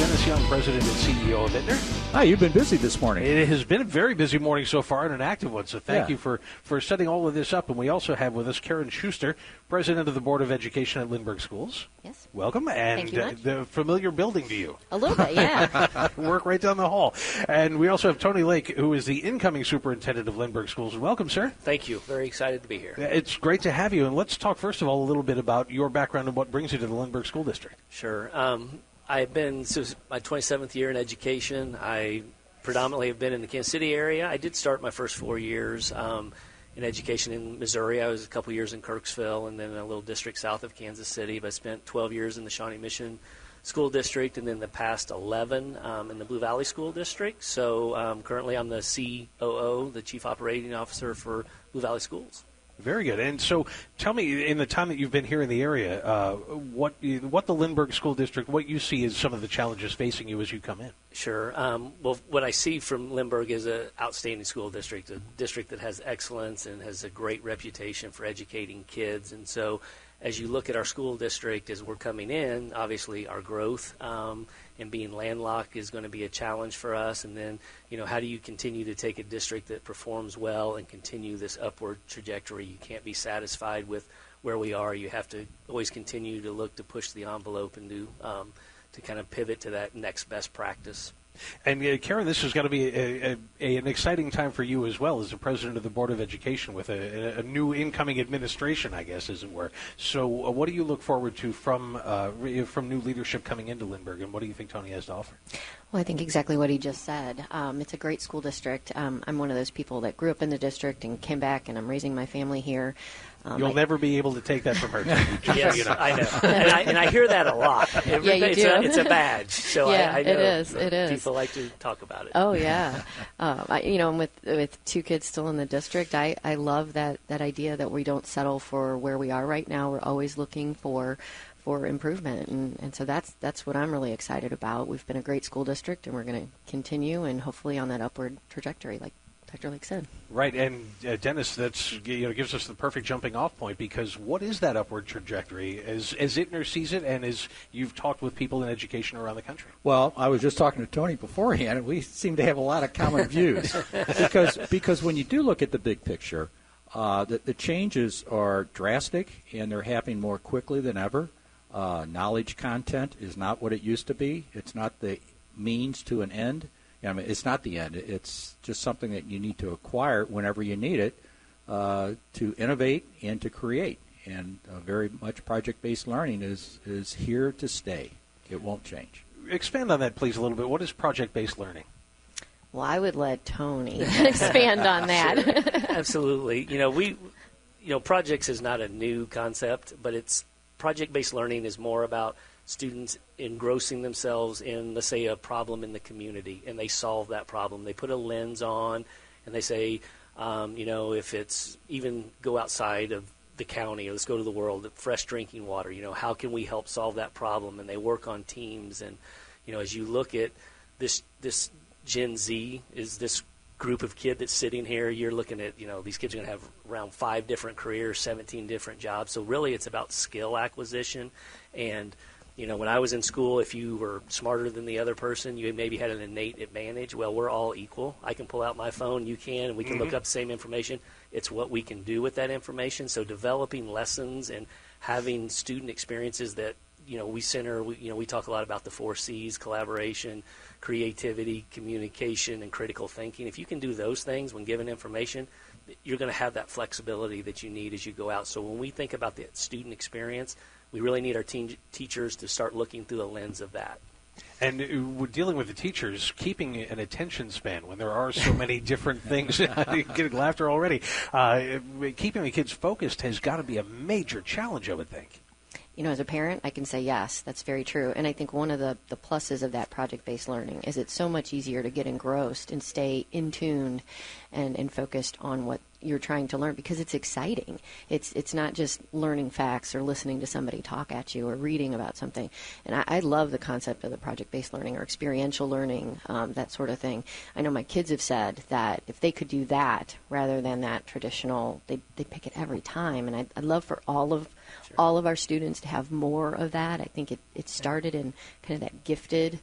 Dennis Young, President and CEO of Ittner. Hi, you've been busy this morning. It has been a very busy morning so far and an active one, so thank you for setting all of this up. And we also have with us Karen Schuster, President of the Board of Education at Lindbergh Schools. Yes. Welcome. And Thank you much. The familiar building to you. A little bit, yeah. Work right down the hall. And we also have Tony Lake, who is the incoming Superintendent of Lindbergh Schools. Welcome, sir. Thank you. Very excited to be here. It's great to have you. And let's talk, first of all, a little bit about your background and what brings you to the Lindbergh School District. Sure. I've been, this is my 27th year in education. I predominantly have been in the Kansas City area. I did start my first 4 years in education in Missouri. I was a couple years in Kirksville and then a little district south of Kansas City. But I spent 12 years in the Shawnee Mission School District and then the past 11 in the Blue Valley School District. So currently I'm the COO, the Chief Operating Officer for Blue Valley Schools. Very good. And so tell me, in the time that you've been here in the area, what the Lindbergh School District, what you see as some of the challenges facing you as you come in. Sure. Well, what I see from Lindbergh is an outstanding school district, a district that has excellence and has a great reputation for educating kids. And so as you look at our school district as we're coming in, obviously our growth and being landlocked is going to be a challenge for us. And then, how do you continue to take a district that performs well and continue this upward trajectory? You can't be satisfied with where we are. You have to always continue to look to push the envelope and to kind of pivot to that next best practice. And Karen, this is going to be an exciting time for you as well as the President of the Board of Education with a new incoming administration, I guess, as it were. So what do you look forward to from new leadership coming into Lindbergh, and what do you think Tony has to offer? Well, I think exactly what he just said. It's a great school district. I'm one of those people that grew up in the district and came back, and I'm raising my family here. You'll never be able to take that from her. Yes, you know. I know. And I hear that a lot. Yeah, you do. It's a badge. So yeah, I know it is. People like to talk about it. Oh, yeah. With two kids still in the district, I love that idea that we don't settle for where we are right now. We're always looking for improvement, and so that's what I'm really excited about. We've been a great school district, and we're going to continue, and hopefully on that upward trajectory, like Dr. Lake said. Right, and Dennis, that's gives us the perfect jumping-off point, because what is that upward trajectory as Ittner sees it, and as you've talked with people in education around the country? Well, I was just talking to Tony beforehand, and we seem to have a lot of common views. because when you do look at the big picture, the changes are drastic, and they're happening more quickly than ever. Knowledge content is not what it used to be. It's not the means to an end. I mean, it's not the end. It's just something that you need to acquire whenever you need it to innovate and to create. And very much project-based learning is here to stay. It won't change. Expand on that, please, a little bit. What is project-based learning? Well, I would let Tony expand on that. Sure. Absolutely. Projects is not a new concept, but it's project-based learning is more about students engrossing themselves in, let's say, a problem in the community, and they solve that problem. They put a lens on, and they say, if it's even go outside of the county, or let's go to the world, fresh drinking water, how can we help solve that problem? And they work on teams. And, as you look at this Gen Z is this group of kid that's sitting here, you're looking at, these kids are going to have around 5 different careers, 17 different jobs. So really it's about skill acquisition. And when I was in school, if you were smarter than the other person, you maybe had an innate advantage. Well, we're all equal. I can pull out my phone, you can, and we can look up the same information. It's what we can do with that information. So developing lessons and having student experiences that, we talk a lot about the 4 C's, collaboration, creativity, communication, and critical thinking. If you can do those things when given information, you're going to have that flexibility that you need as you go out. So when we think about the student experience, we really need our teachers to start looking through the lens of that. And we're dealing with the teachers, keeping an attention span when there are so many different things. Getting laughter already. Keeping the kids focused has got to be a major challenge, I would think. As a parent, I can say yes, that's very true. And I think one of the pluses of that project-based learning is it's so much easier to get engrossed and stay in tuned and focused on what you're trying to learn, because it's exciting. It's not just learning facts or listening to somebody talk at you or reading about something. And I love the concept of the project-based learning or experiential learning, that sort of thing. I know my kids have said that if they could do that rather than that traditional, they pick it every time. And I'd love for all of our students to have more of that. I think it started in kind of that gifted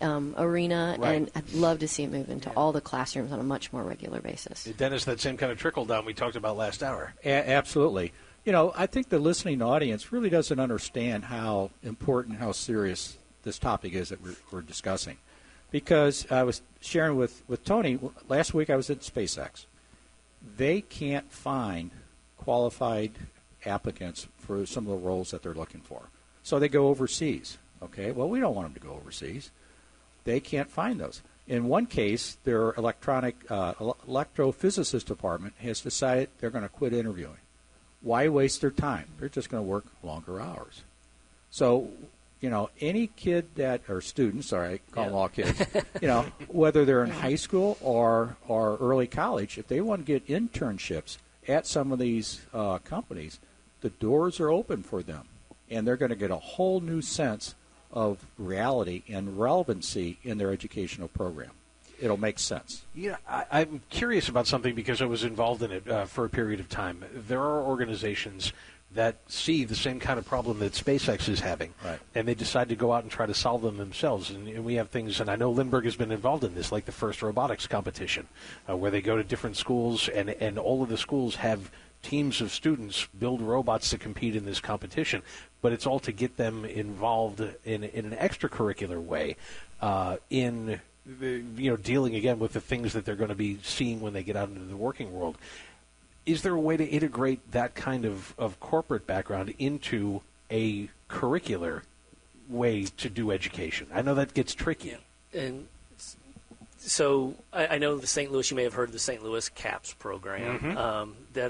arena, Right. and I'd love to see it move into all the classrooms on a much more regular basis. Dennis, that same kind of trickle down we talked about last hour. Absolutely. I think the listening audience really doesn't understand how important, how serious this topic is that we're discussing. Because I was sharing with Tony, last week I was at SpaceX. They can't find qualified applicants for some of the roles that they're looking for. So they go overseas. Okay, well, we don't want them to go overseas. They can't find those. In one case, their electrophysicist department has decided they're going to quit interviewing. Why waste their time? They're just going to work longer hours. So, any kid or students, sorry, I call them all kids, whether they're in high school or early college, if they want to get internships at some of these companies, the doors are open for them. And they're going to get a whole new sense of reality and relevancy in their educational program. It'll make sense. I'm curious about something because I was involved in it for a period of time. There are organizations that see the same kind of problem that SpaceX is having, right, and they decide to go out and try to solve them themselves. And we have things, and I know Lindbergh has been involved in this, like the first robotics competition, where they go to different schools, and all of the schools have teams of students build robots to compete in this competition, but it's all to get them involved in an extracurricular way in dealing again with the things that they're going to be seeing when they get out into the working world. Is there a way to integrate that kind of corporate background into a curricular way to do education? I know that gets tricky. Yeah. And so I know the St. Louis, you may have heard of the St. Louis CAPS program, Mm-hmm.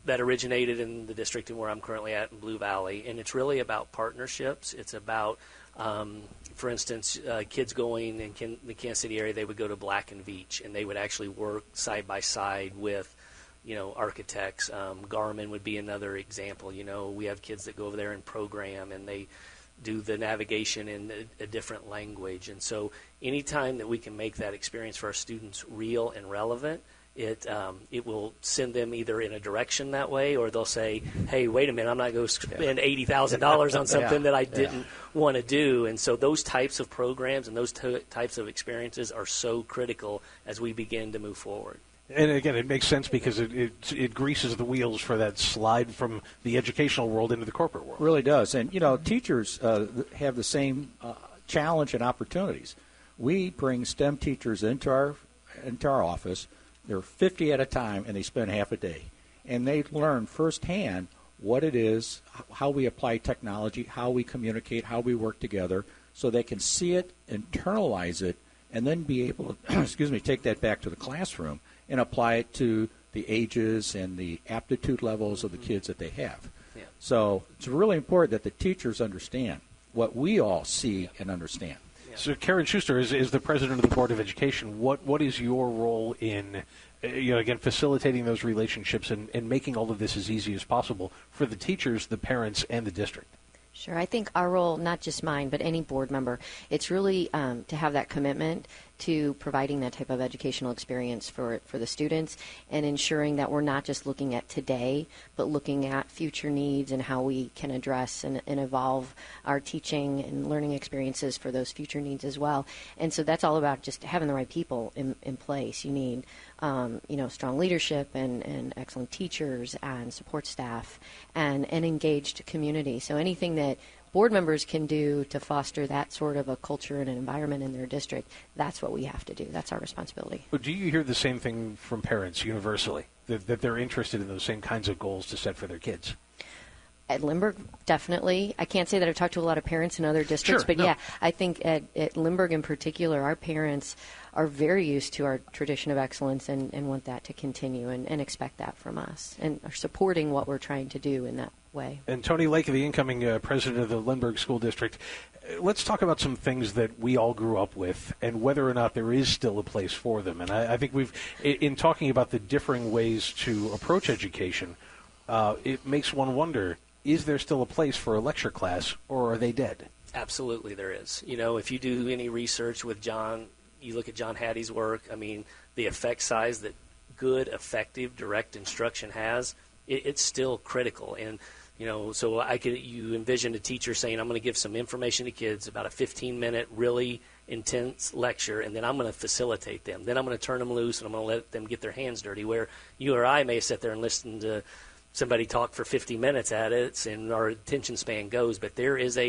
that originated in the district and where I'm currently at in Blue Valley. And it's really about partnerships. It's about, for instance, kids going in the Kansas City area, they would go to Black and Veatch, and they would actually work side by side with architects. Garmin would be another example. We have kids that go over there and program, and they do the navigation in a different language. And so anytime that we can make that experience for our students real and relevant, it will send them either in a direction that way, or they'll say, hey, wait a minute, I'm not going to spend $80,000 on something that I didn't want to do. And so those types of programs and those types of experiences are so critical as we begin to move forward. And again, it makes sense because it greases the wheels for that slide from the educational world into the corporate world. It really does. And, teachers have the same challenge and opportunities. We bring STEM teachers into our office. There are 50 at a time, and they spend half a day. And they learn firsthand what it is, how we apply technology, how we communicate, how we work together, so they can see it, internalize it, and then be able to, take that back to the classroom and apply it to the ages and the aptitude levels of the kids that they have. Yeah. So it's really important that the teachers understand what we all see and understand. So Karen Schuster is the president of the Board of Education. What is your role in, again, facilitating those relationships and making all of this as easy as possible for the teachers, the parents, and the district? Sure. I think our role, not just mine, but any board member, it's really to have that commitment to providing that type of educational experience for the students and ensuring that we're not just looking at today, but looking at future needs and how we can address and evolve our teaching and learning experiences for those future needs as well. And so that's all about just having the right people in place. You need strong leadership and excellent teachers and support staff and an engaged community. So anything that board members can do to foster that sort of a culture and an environment in their district, that's what we have to do. That's our responsibility. But do you hear the same thing from parents universally, that they're interested in those same kinds of goals to set for their kids? At Lindbergh, definitely. I can't say that I've talked to a lot of parents in other districts, but yeah, I think at Lindbergh in particular, our parents are very used to our tradition of excellence and want that to continue and expect that from us and are supporting what we're trying to do in that way. And Tony Lake, the incoming president of the Lindbergh School District, let's talk about some things that we all grew up with and whether or not there is still a place for them. And I think in talking about the differing ways to approach education, it makes one wonder, is there still a place for a lecture class, or are they dead? Absolutely there is. If you do any research with John, you look at John Hattie's work, the effect size that good, effective, direct instruction has, it's still critical. And, so you envision a teacher saying, I'm going to give some information to kids about a 15-minute, really intense lecture, and then I'm going to facilitate them. Then I'm going to turn them loose, and I'm going to let them get their hands dirty, where you or I may sit there and listen to somebody talk for 50 minutes at it, and our attention span goes. But there is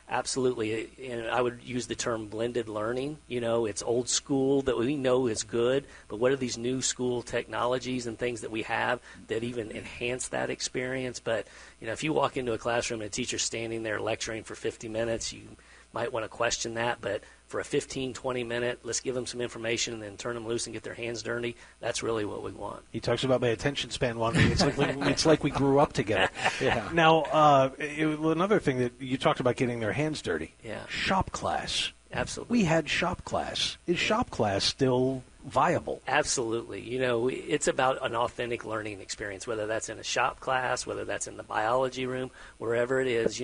absolutely, and I would use the term blended learning. It's old school that we know is good, but what are these new school technologies and things that we have that even enhance that experience? But, if you walk into a classroom and a teacher's standing there lecturing for 50 minutes, you might want to question that. But for a 15, 20-minute, let's give them some information and then turn them loose and get their hands dirty, that's really what we want. He talks about my attention span wandering. It's like we grew up together. Yeah. Now, another thing that you talked about getting their hands dirty. Yeah. Shop class. Absolutely. We had shop class. Is shop class still viable? Absolutely. It's about an authentic learning experience, whether that's in a shop class, whether that's in the biology room, wherever it is.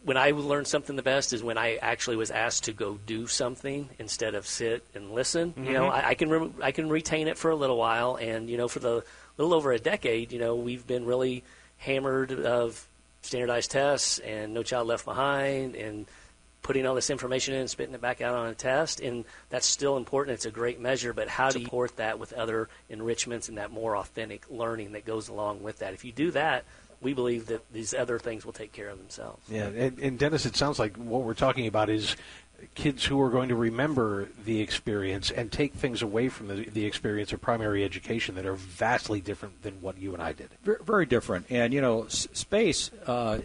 When I learned something the best is when I actually was asked to go do something instead of sit and listen. Mm-hmm. I can retain it for a little while, and for the little over a decade, we've been really hammered of standardized tests and No Child Left Behind and putting all this information in and spitting it back out on a test, and that's still important. It's a great measure, but how do you support that with other enrichments and that more authentic learning that goes along with that? If you do that, we believe that these other things will take care of themselves. Yeah, and Dennis, it sounds like what we're talking about is kids who are going to remember the experience and take things away from the experience of primary education that are vastly different than what you and I did. Very different. And, space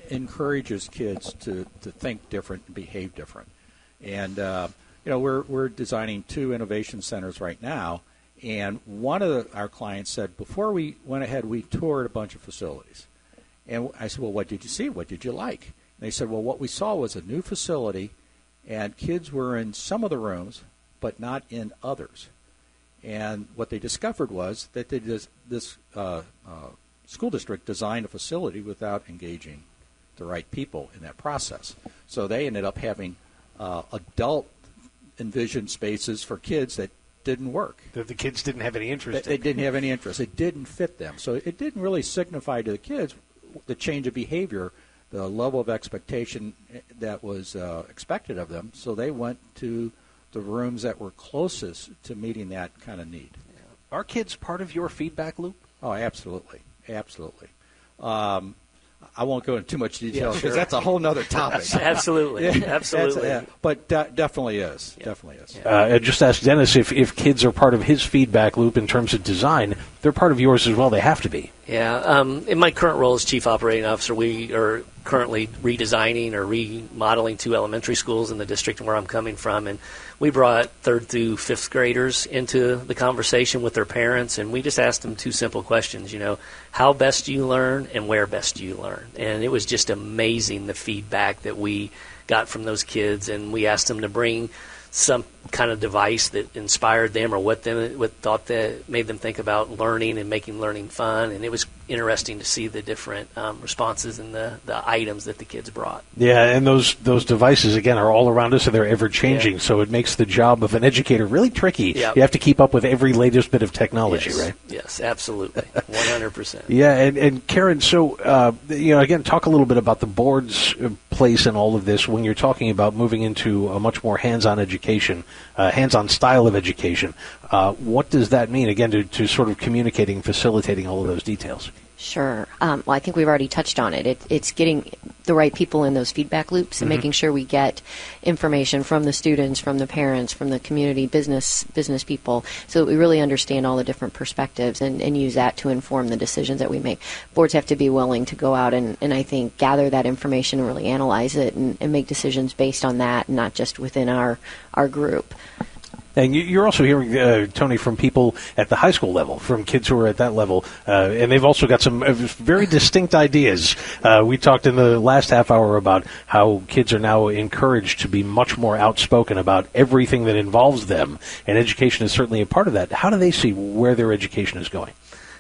encourages kids to think different and behave different. And, we're designing 2 innovation centers right now. And one of our clients said, before we went ahead, we toured a bunch of facilities. And I said, well, what did you see? What did you like? And they said, well, what we saw was a new facility, and kids were in some of the rooms, but not in others. And what they discovered was that this school district designed a facility without engaging the right people in that process. So they ended up having adult envisioned spaces for kids that didn't work. That the kids didn't have any interest in. They didn't have any interest. It didn't fit them. So it didn't really signify to the kids the change of behavior, the level of expectation that was expected of them. So they went to the rooms that were closest to meeting that kind of need. Yeah. Are kids part of your feedback loop? Oh, absolutely. Absolutely. I won't go into too much detail because sure. that's a whole other topic. Absolutely. Absolutely. But definitely is. Yeah. Definitely is. I just asked Dennis if kids are part of his feedback loop in terms of design. They're part of yours as well. They have to be. Yeah. In my current role as Chief Operating Officer, we are currently redesigning or remodeling 2 elementary schools in the district where I'm coming from. And we brought 3rd through 5th graders into the conversation with their parents, and we just asked them 2 simple questions, how best do you learn and where best do you learn? And it was just amazing the feedback that we got from those kids, and we asked them to bring some kind of device that inspired them or what thought that made them think about learning and making learning fun. And it was interesting to see the different responses and the items that the kids brought. Yeah, and those devices, again, are all around us and they're ever-changing, so it makes the job of an educator really tricky. Yep. You have to keep up with every latest bit of technology, yes. right? Yes, absolutely, 100%. Yeah, and Karen, so, again, talk a little bit about the board's place in all of this when you're talking about moving into a much more hands-on education, hands-on style of education. What does that mean, again, to sort of communicating, facilitating all of those details? Sure. Well, I think we've already touched on it. It's getting the right people in those feedback loops and making sure we get information from the students, from the parents, from the community, business people, so that we really understand all the different perspectives and use that to inform the decisions that we make. Boards have to be willing to go out and I think gather that information and really analyze it and make decisions based on that, and not just within our group. And you're also hearing, Tony, from people at the high school level, from kids who are at that level, and they've also got some very distinct ideas. We talked in the last half hour about how kids are now encouraged to be much more outspoken about everything that involves them, and education is certainly a part of that. How do they see where their education is going?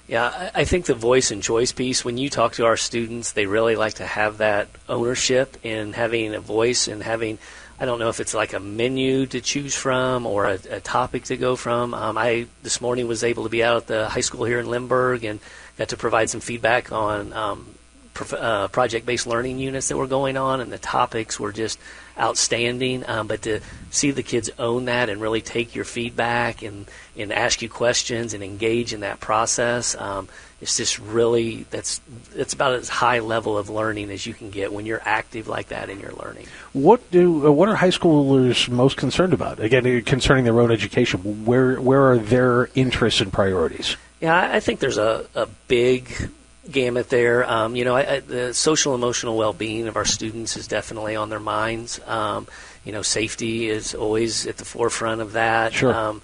Yeah, I think the voice and choice piece, when you talk to our students, they really like to have that ownership in having a voice and having, I don't know if it's like a menu to choose from or a topic to go from. I this morning was able to be out at the high school here in Lindbergh and got to provide some feedback on project-based learning units that were going on, and the topics were just outstanding. But to see the kids own that and really take your feedback and ask you questions and engage in that process, it's just really it's about as high level of learning as you can get when you're active like that in your learning. What are high schoolers most concerned about? Again, concerning their own education, where are their interests and priorities? Yeah, I think there's a big gamut there. The social emotional well-being of our students is definitely on their minds. Safety is always at the forefront of that. Sure.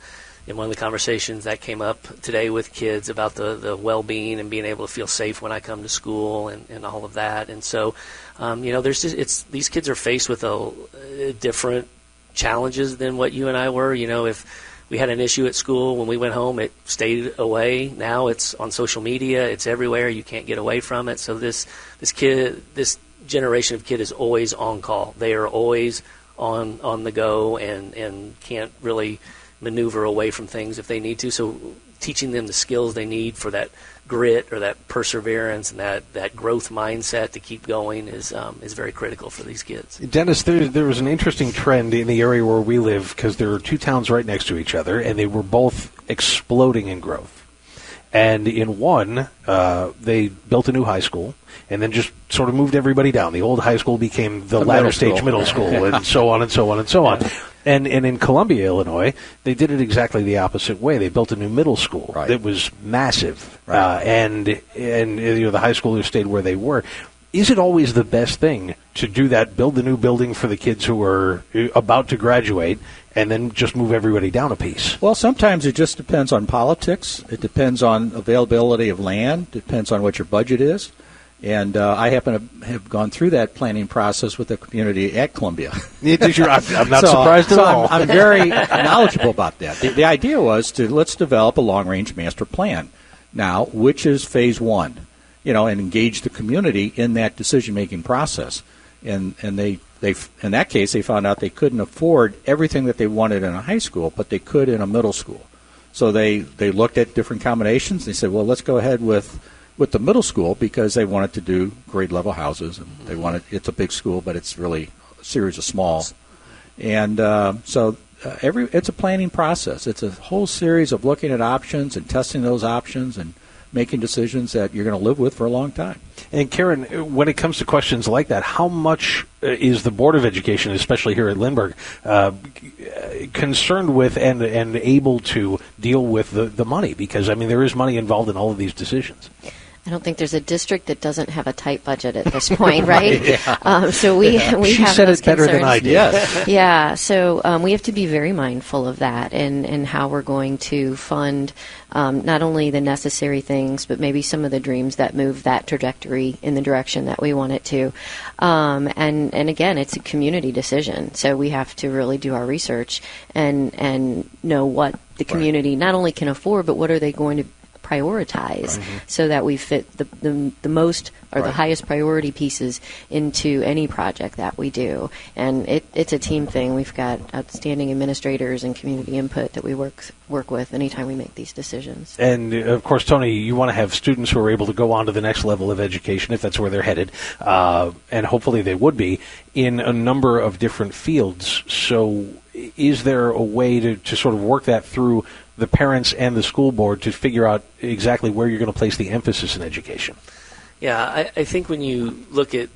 In one of the conversations that came up today with kids about the well-being and being able to feel safe when I come to school and all of that. And so, these kids are faced with different challenges than what you and I were. If we had an issue at school when we went home, it stayed away. Now it's on social media. It's everywhere. You can't get away from it. So this generation of kid is always on call. They are always on the go and can't really maneuver away from things if they need to. So teaching them the skills they need for that grit or that perseverance and that growth mindset to keep going is very critical for these kids. Dennis, there was an interesting trend in the area where we live because there are two towns right next to each other, and they were both exploding in growth. And in one, they built a new high school and then just sort of moved everybody down. The old high school became the latter stage middle school and so on and so on and so on. And in Columbia, Illinois, they did it exactly the opposite way. They built a new middle school that was massive, and the high schoolers stayed where they were. Is it always the best thing to do that, build the new building for the kids who are about to graduate, and then just move everybody down a piece? Well, sometimes it just depends on politics. It depends on availability of land. It depends on what your budget is. And I happen to have gone through that planning process with the community at Columbia. I'm not surprised at all. I'm very knowledgeable about that. The idea was let's develop a long-range master plan now, which is phase one, and engage the community in that decision-making process. And they in that case, they found out they couldn't afford everything that they wanted in a high school, but they could in a middle school. So they looked at different combinations. They said, well, let's go ahead with the middle school because they wanted to do grade level houses, and it's a big school, but it's really a series of small. And it's a planning process. It's a whole series of looking at options and testing those options and making decisions that you're going to live with for a long time. And Karen, when it comes to questions like that, how much is the Board of Education, especially here at Lindbergh, concerned with and able to deal with the money? Because, there is money involved in all of these decisions. I don't think there's a district that doesn't have a tight budget at this point, right? Yeah. So we she have said those it better concerns. than I did. Yes. Yeah, so we have to be very mindful of that and how we're going to fund not only the necessary things, but maybe some of the dreams that move that trajectory in the direction that we want it to. And again, it's a community decision, so we have to really do our research and know what the community not only can afford, but what are they going to prioritize so that we fit the most or the highest priority pieces into any project that we do. And it's a team thing. We've got outstanding administrators and community input that we work with anytime we make these decisions. And, of course, Tony, you want to have students who are able to go on to the next level of education, if that's where they're headed, and hopefully they would be, in a number of different fields. So is there a way to sort of work that through the parents and the school board to figure out exactly where you're going to place the emphasis in education? Yeah, I think when you look at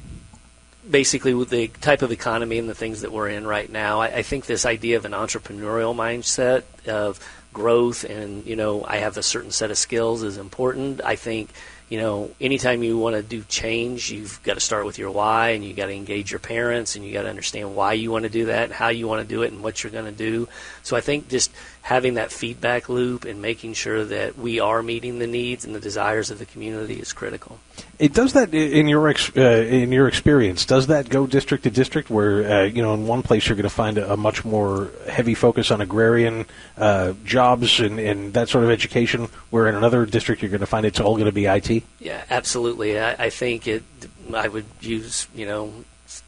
basically with the type of economy and the things that we're in right now, I think this idea of an entrepreneurial mindset of growth and, I have a certain set of skills is important. I think, anytime you want to do change, you've got to start with your why, and you got to engage your parents, and you got to understand why you want to do that and how you want to do it and what you're going to do. So I think just having that feedback loop and making sure that we are meeting the needs and the desires of the community is critical. It does that in your experience. Does that go district to district, where in one place you're going to find a much more heavy focus on agrarian jobs and that sort of education, where in another district you're going to find it's all going to be IT? Yeah, absolutely. I think I would use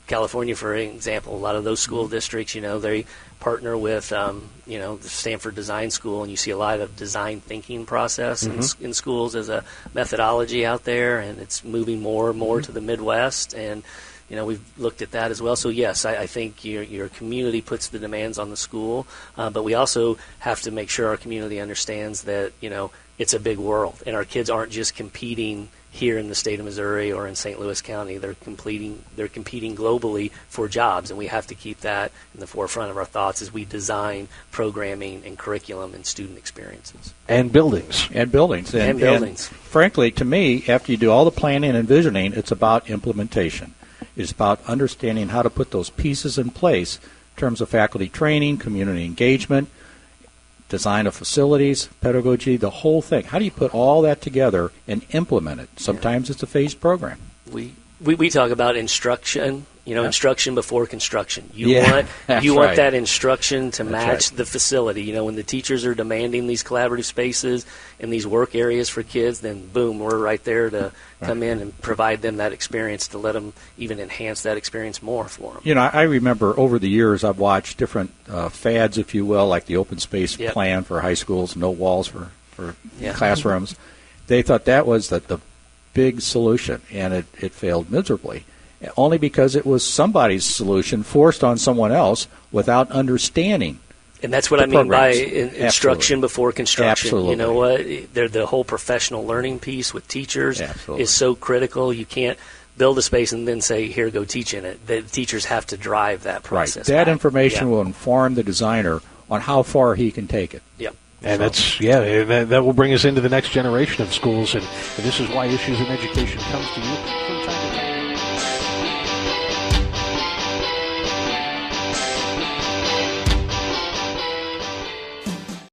California for an example. A lot of those school districts, they partner with the Stanford Design School, and you see a lot of design thinking process in schools as a methodology out there, and it's moving more and more to the Midwest. And we've looked at that as well. So yes, I think your community puts the demands on the school, but we also have to make sure our community understands that it's a big world, and our kids aren't just competing here in the state of Missouri or in St. Louis County. They're competing globally for jobs, and we have to keep that in the forefront of our thoughts as we design programming and curriculum and student experiences. And buildings. And buildings. And buildings. Frankly, to me, after you do all the planning and visioning, it's about implementation. It's about understanding how to put those pieces in place in terms of faculty training, community engagement, design of facilities, pedagogy, the whole thing. How do you put all that together and implement it? Sometimes it's a phased program. We talk about instruction, instruction before construction. You That's want right. that instruction to match right. the facility. When the teachers are demanding these collaborative spaces and these work areas for kids, then boom, we're right there to come in and provide them that experience, to let them even enhance that experience more for them. I remember over the years I've watched different fads, if you will, like the open space plan for high schools, no walls for classrooms. They thought that was the big solution, and it failed miserably, only because it was somebody's solution forced on someone else without understanding. And that's what I mean by instruction before construction. Absolutely. You know what? The whole professional learning piece with teachers is so critical. You can't build a space and then say, here, go teach in it. The teachers have to drive that process. Right. That information will inform the designer on how far he can take it. Yep. And that will bring us into the next generation of schools, and this is why Issues in Education comes to you from time